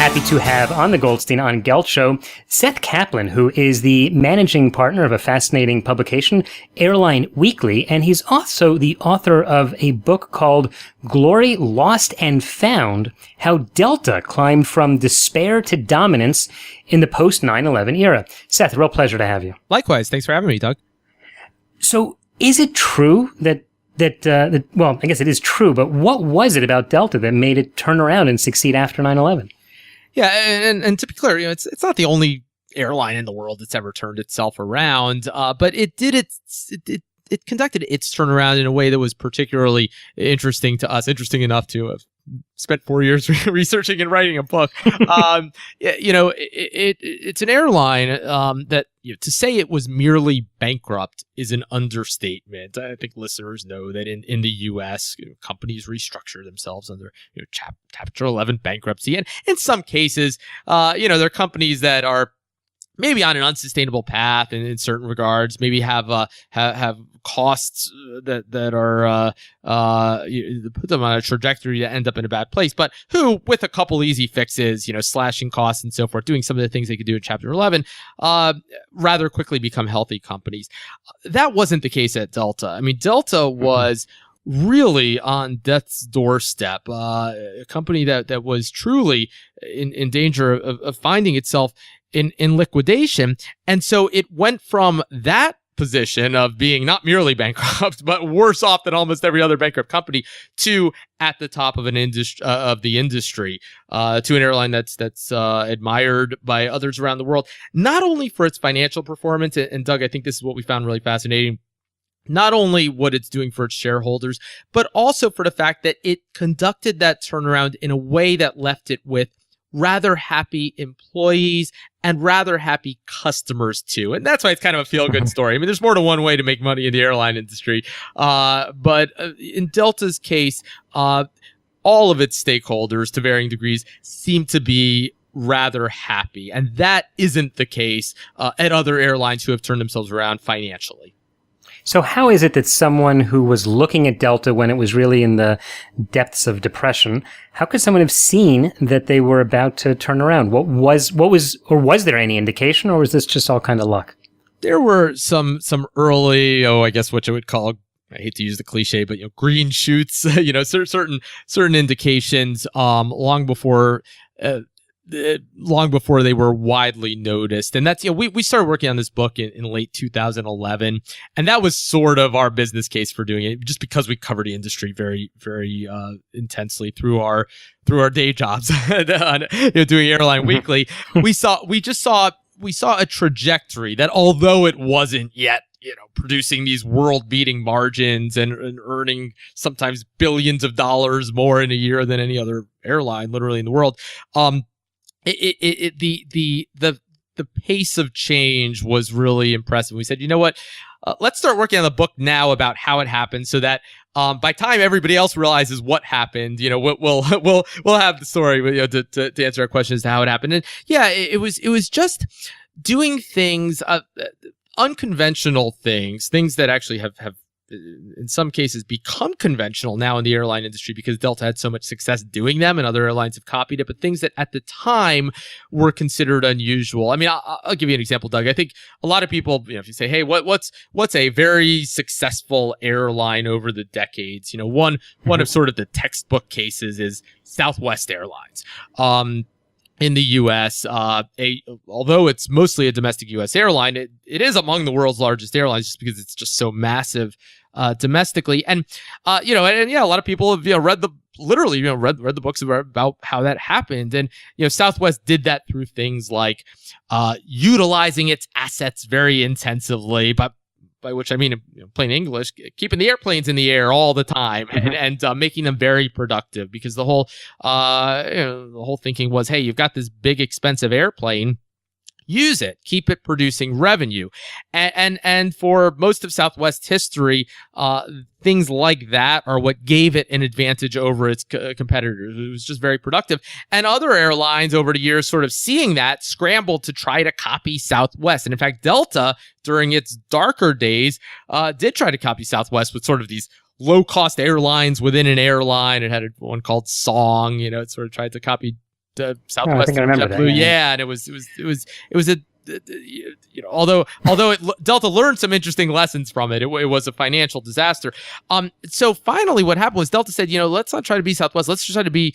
happy to have on the Goldstein on Gelt Show, Seth Kaplan, who is the managing partner of a fascinating publication, Airline Weekly, and he's also the author of a book called Glory Lost and Found, How Delta Climbed from Despair to Dominance in the Post 9/11 Era. Seth, a real pleasure to have you. Likewise. Thanks for having me, Doug. So is it true that well, I guess it is true, but what was it about Delta that made it turn around and succeed after 9/11? Yeah, and to be clear, it's not the only airline in the world that's ever turned itself around, but it did it conducted its turnaround in a way that was particularly interesting to us, interesting enough to have spent 4 years researching and writing a book. It's an airline that to say it was merely bankrupt is an understatement. I think listeners know that in the U.S., companies restructure themselves under Chapter 11 bankruptcy, and in some cases, there are companies that are maybe on an unsustainable path in certain regards, maybe have costs that are put them on a trajectory to end up in a bad place, but who, with a couple easy fixes, slashing costs and so forth, doing some of the things they could do in Chapter 11, rather quickly become healthy companies. That wasn't the case at Delta. I mean, Delta was really on death's doorstep, a company that was truly in danger of finding itself in liquidation. And so it went from that position of being not merely bankrupt, but worse off than almost every other bankrupt company, to at the top of the industry, to an airline that's admired by others around the world, not only for its financial performance, and Doug, I think this is what we found really fascinating, not only what it's doing for its shareholders, but also for the fact that it conducted that turnaround in a way that left it with rather happy employees and rather happy customers too. And that's why it's kind of a feel-good story. I mean, there's more than one way to make money in the airline industry. But in Delta's case, all of its stakeholders, to varying degrees, seem to be rather happy. And that isn't the case at other airlines who have turned themselves around financially. So how is it that someone who was looking at Delta when it was really in the depths of depression, how could someone have seen that they were about to turn around? Was there any indication, or was this just all kind of luck? There were some early, I guess what you would call, I hate to use the cliche, but green shoots, certain indications, long before they were widely noticed. And that's, we started working on this book in late 2011. And that was sort of our business case for doing it, just because we covered the industry very, very intensely through our day jobs, doing Airline Weekly. We saw a trajectory that, although it wasn't yet producing these world-beating margins and earning sometimes billions of dollars more in a year than any other airline literally in the world, the pace of change was really impressive. We said, you know what? Let's start working on the book now about how it happened, so that by time everybody else realizes what happened, we'll have the story, to answer our question as to how it happened. And yeah, it was just doing things, unconventional things that actually have in some cases become conventional now in the airline industry because Delta had so much success doing them and other airlines have copied it, but things that at the time were considered unusual. I mean, I'll give you an example, Doug. I think a lot of people, if you say, hey, what's a very successful airline over the decades? One of sort of the textbook cases is Southwest Airlines. In the U.S., although it's mostly a domestic U.S. airline, it is among the world's largest airlines just because it's just so massive domestically. And a lot of people have read the books about how that happened. And Southwest did that through things like utilizing its assets very intensively, but by which I mean, plain English, keeping the airplanes in the air all the time and making them very productive, because the whole thinking was, hey, you've got this big expensive airplane, use it, keep it producing revenue. And for most of Southwest history, things like that are what gave it an advantage over its competitors. It was just very productive. And other airlines over the years, sort of seeing that, scrambled to try to copy Southwest. And in fact, Delta, during its darker days, did try to copy Southwest with sort of these low-cost airlines within an airline. It had one called Song, it sort of tried to copy I Southwest think I remember that. JetBlue. Yeah. Yeah, and it was a although Delta learned some interesting lessons from it, it was a financial disaster. So finally, what happened was Delta said, let's not try to be Southwest. Let's just try to be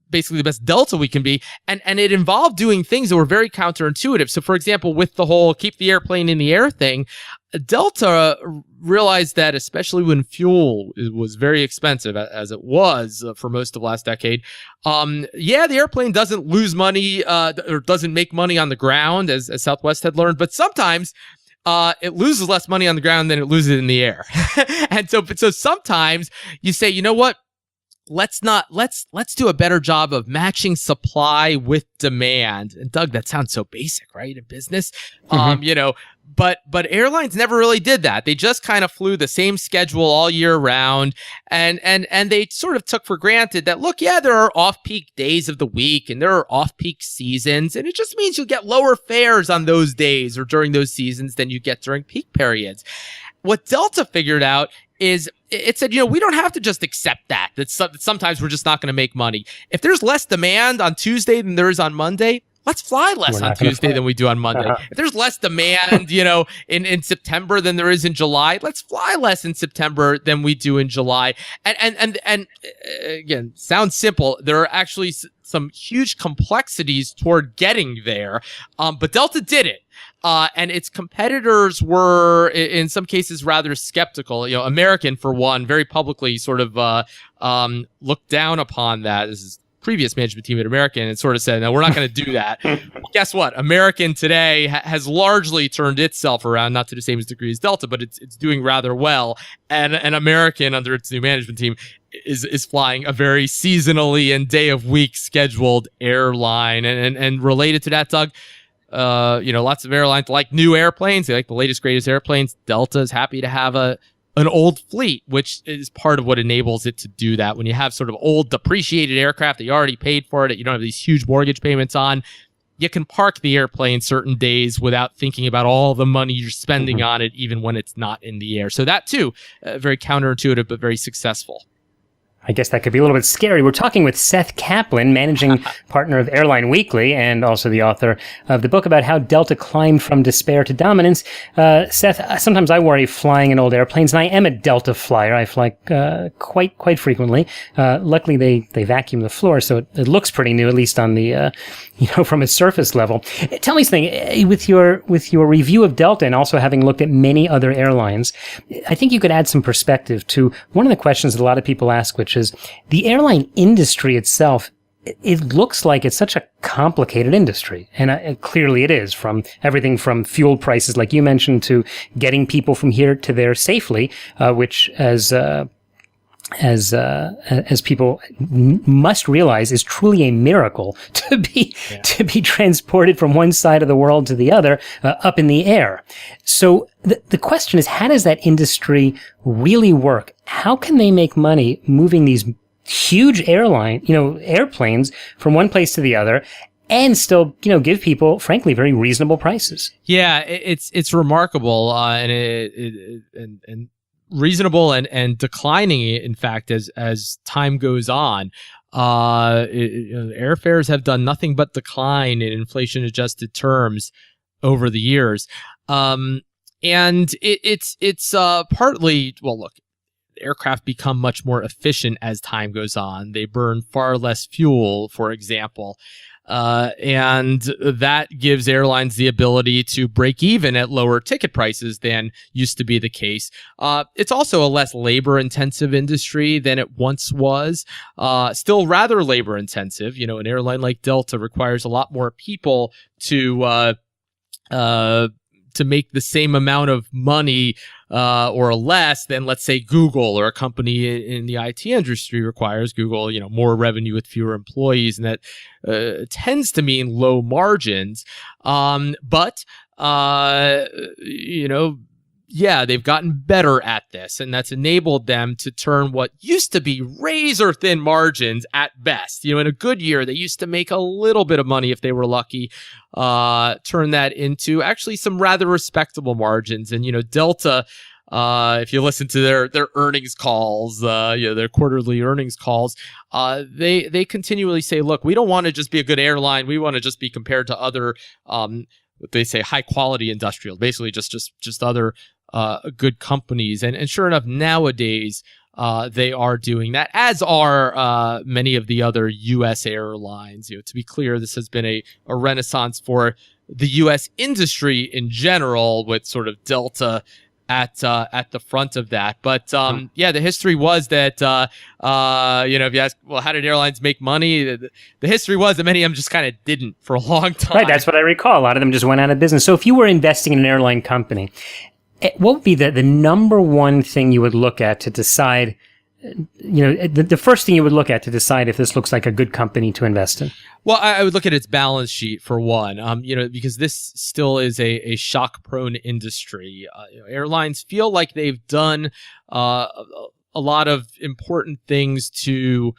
basically the best Delta we can be. And it involved doing things that were very counterintuitive. So for example, with the whole keep the airplane in the air thing, Delta realized that especially when fuel was very expensive, as it was for most of last decade, the airplane doesn't lose money or doesn't make money on the ground, as Southwest had learned, but sometimes it loses less money on the ground than it loses in the air. And so sometimes you say, you know what? Let's do a better job of matching supply with demand. And Doug, that sounds so basic, right? In business, but airlines never really did that. They just kind of flew the same schedule all year round, and they sort of took for granted that, look, yeah, there are off-peak days of the week and there are off-peak seasons, and it just means you'll get lower fares on those days or during those seasons than you get during peak periods. What Delta figured out is it said, we don't have to just accept that sometimes we're just not going to make money. If there's less demand on Tuesday than there is on Monday, let's fly less on Tuesday than we do on Monday. If there's less demand, in September than there is in July, let's fly less in September than we do in July. And again, sounds simple. There are actually some huge complexities toward getting there. But Delta did it. And its competitors were, in some cases, rather skeptical. American, for one, very publicly sort of looked down upon that. This is previous management team at American, and sort of said, no, we're not going to do that. Well, guess what? American today has largely turned itself around, not to the same degree as Delta, but it's doing rather well. And American, under its new management team, is flying a very seasonally and day of week scheduled airline. And related to that, Doug, lots of airlines like new airplanes. They like the latest, greatest airplanes. Delta is happy to have an old fleet, which is part of what enables it to do that. When you have sort of old depreciated aircraft that you already paid for it, that you don't have these huge mortgage payments on, you can park the airplane certain days without thinking about all the money you're spending on it, even when it's not in the air. So that too, very counterintuitive, but very successful. I guess that could be a little bit scary. We're talking with Seth Kaplan, managing partner of Airline Weekly and also the author of the book about how Delta climbed from despair to dominance. Seth, sometimes I worry flying in old airplanes, and I am a Delta flyer. I fly quite frequently. Luckily, they vacuum the floor, so it looks pretty new, at least on the from a surface level. Tell me something with your review of Delta, and also having looked at many other airlines. I think you could add some perspective to one of the questions that a lot of people ask, which is the airline industry itself. It looks like it's such a complicated industry, and clearly it is, from everything from fuel prices, like you mentioned, to getting people from here to there safely, which as people must realize is truly a miracle to be transported from one side of the world to the other up in the air. So the question is, how does that industry really work? How can they make money moving these huge airplanes from one place to the other, and still, give people, frankly, very reasonable prices? Yeah, it's remarkable, and reasonable and declining, in fact, as time goes on. Airfares have done nothing but decline in inflation-adjusted terms over the years, and it's partly, well, look, aircraft become much more efficient as time goes on. They burn far less fuel, for example. And that gives airlines the ability to break even at lower ticket prices than used to be the case. It's also a less labor-intensive industry than it once was. Still rather labor-intensive. An airline like Delta requires a lot more people to make the same amount of money or less than, let's say, Google, or a company in the IT industry requires. Google, more revenue with fewer employees, and that tends to mean low margins. But they've gotten better at this, and that's enabled them to turn what used to be razor thin margins at best. In a good year, they used to make a little bit of money if they were lucky, turn that into actually some rather respectable margins. And, Delta, if you listen to their earnings calls, their quarterly earnings calls, they continually say, look, we don't want to just be a good airline. We want to just be compared to other, what they say, high quality industrials, basically just other good companies. And sure enough, nowadays, they are doing that, as are many of the other U.S. airlines. To be clear, this has been a renaissance for the U.S. industry in general, with sort of Delta at the front of that. But the history was that if you ask, well, how did airlines make money? The history was that many of them just kind of didn't for a long time. Right, that's what I recall. A lot of them just went out of business. So if you were investing in an airline company, what would be the number one thing you would look at to decide, the first thing you would look at to decide if this looks like a good company to invest in? Well, I would look at its balance sheet for one, because this still is a shock-prone industry. Airlines feel like they've done a lot of important things to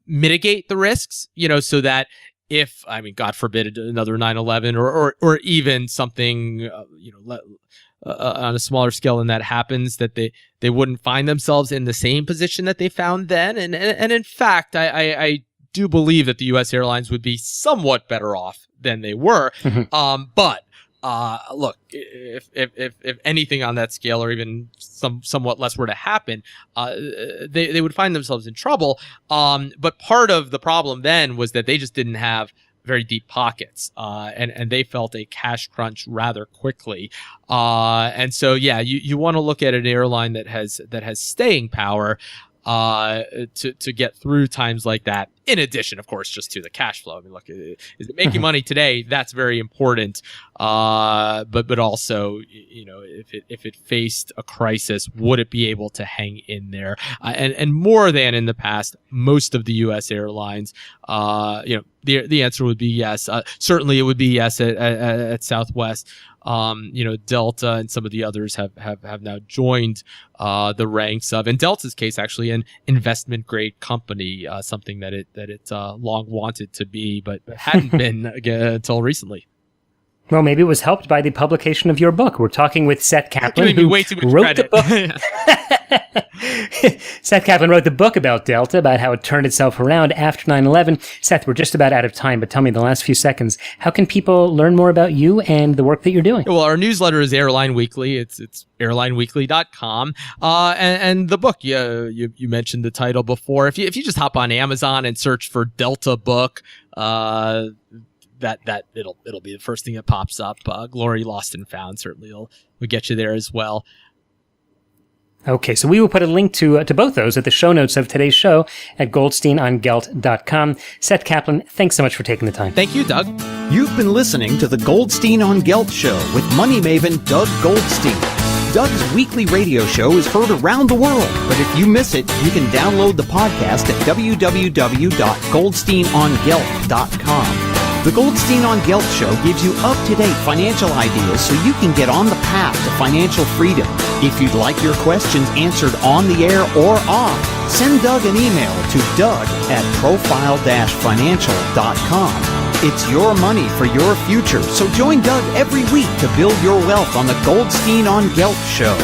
mitigate the risks, so that if, God forbid, another 9/11 or even something, on a smaller scale than that happens, that they wouldn't find themselves in the same position that they found then. And in fact, I do believe that the U.S. airlines would be somewhat better off than they were. Mm-hmm. But look, if anything on that scale, or even somewhat less, were to happen, they would find themselves in trouble. But part of the problem then was that they just didn't have very deep pockets, and they felt a cash crunch rather quickly. And so, you want to look at an airline that has staying power to get through times like that. In addition, of course, just to the cash flow. I mean, look, is it making money today? That's very important. But also, if it faced a crisis, would it be able to hang in there? And more than in the past, most of the U.S. airlines, the answer would be yes. Certainly, it would be yes at Southwest. Delta and some of the others have now joined the ranks of, in Delta's case, actually, an investment grade company, something that it long wanted to be, but hadn't been until recently. Well, maybe it was helped by the publication of your book. We're talking with Seth Kaplan, who way too much wrote credit. The book. Seth Kaplan wrote the book about Delta, about how it turned itself around after 9/11. Seth, we're just about out of time, but tell me in the last few seconds, how can people learn more about you and the work that you're doing? Well, our newsletter is Airline Weekly. It's airlineweekly.com. And the book, you mentioned the title before. If you just hop on Amazon and search for Delta book, that it'll be the first thing that pops up. Glory Lost and Found certainly will get you there as well. Okay, so we will put a link to both those at the show notes of today's show at goldsteinongelt.com. Seth Kaplan, thanks so much for taking the time. Thank you, Doug. You've been listening to the Goldstein on Gelt Show with money maven Doug Goldstein. Doug's weekly radio show is heard around the world, but if you miss it, you can download the podcast at www.goldsteinongelt.com. The Goldstein on Gelt Show gives you up-to-date financial ideas so you can get on the path to financial freedom. If you'd like your questions answered on the air or off, send Doug an email to doug@profile-financial.com. It's your money for your future, so join Doug every week to build your wealth on the Goldstein on Gelt Show.